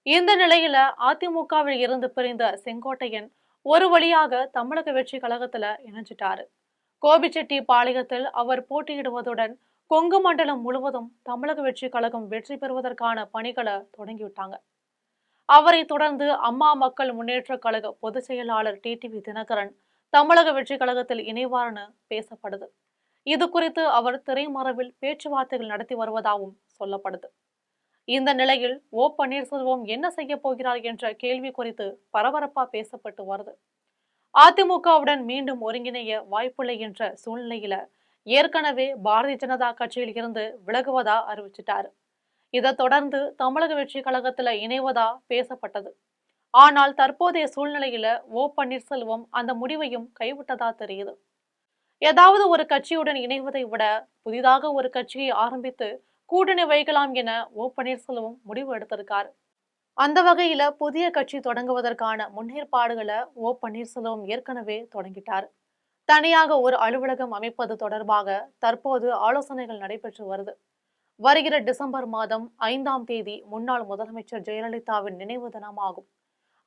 இந்த நிலையில அதிமுகவில் இருந்து பிரிந்த செங்கோட்டையன் ஒரு வழியாக தமிழக வெற்றி கழகத்துல இணைஞ்சிட்டாரு. கோபிச்செட்டிப்பாளையத்தில் அவர் போட்டியிடுவதுடன் கொங்கு மண்டலம் முழுவதும் தமிழக வெற்றி கழகம் வெற்றி பெறுவதற்கான பணிகளை தொடங்கிவிட்டாங்க. அவரை தொடர்ந்து அம்மா மக்கள் முன்னேற்ற கழக பொதுச் செயலாளர் டிடிவி தினகரன் தமிழக வெற்றி கழகத்தில் இணைவார்னு பேசப்படுது. இது குறித்து அவர் திரைமறைவில் பேச்சுவார்த்தைகள் நடத்தி வருவதாகவும் சொல்லப்படுது. இந்த நிலையில் பன்னீர்செல்வம் என்ன செய்ய போகிறார் என்ற கேள்வி குறித்து பரபரப்பா பேசப்பட்டு வருது. அதிமுகவுடன் மீண்டும் ஒருங்கிணைய வாய்ப்பில்லை என்ற சூழ்நிலையில ஏற்கனவே பாரதிய ஜனதா கட்சியில் இருந்து விலகுவதா அறிவிச்சிட்டாரு. இதை தொடர்ந்து தமிழக வெற்றி கழகத்துல இணைவதா பேசப்பட்டது. ஆனால் தற்போதைய சூழ்நிலையில பன்னீர்செல்வம் அந்த முடிவையும் கைவிட்டதா தெரியுது. ஏதாவது ஒரு கட்சியுடன் இணைவதை விட புதிதாக ஒரு கட்சியை ஆரம்பித்து கூட்டணி வைக்கலாம் என பன்னீர்செல்வம் முடிவு எடுத்திருக்காரு. அந்த வகையில புதிய கட்சி தொடங்குவதற்கான முன்னேற்பாடுகளை பன்னீர்செல்வம் ஏற்கனவே தொடங்கிட்டார். தனியாக ஒரு அலுவலகம் அமைப்பது தொடர்பாக தற்போது ஆலோசனைகள் நடைபெற்று வருது. வருகிற டிசம்பர் மாதம் 5ஆம் தேதி முன்னாள் முதலமைச்சர் ஜெயலலிதாவின் நினைவு தினமாகும்.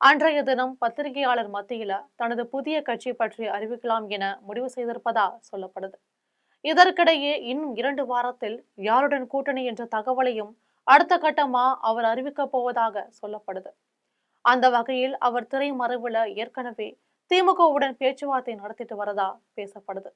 அன்றைய தினம் பத்திரிகையாளர் மத்தியில தனது புதிய கட்சி பற்றி அறிவிக்கலாம் என முடிவு செய்திருப்பதா சொல்லப்படுது. இதற்கிடையே இன்னும் 2 வாரத்தில் யாருடன் கூட்டணி என்ற தகவலையும் அடுத்த கட்டமா அவர் அறிவிக்கப் போவதாக சொல்லப்படுது. அந்த வகையில் அவர் திரைமறைவுல ஏற்கனவே திமுகவுடன் பேச்சுவார்த்தை நடத்திட்டு வரதா பேசப்படுது.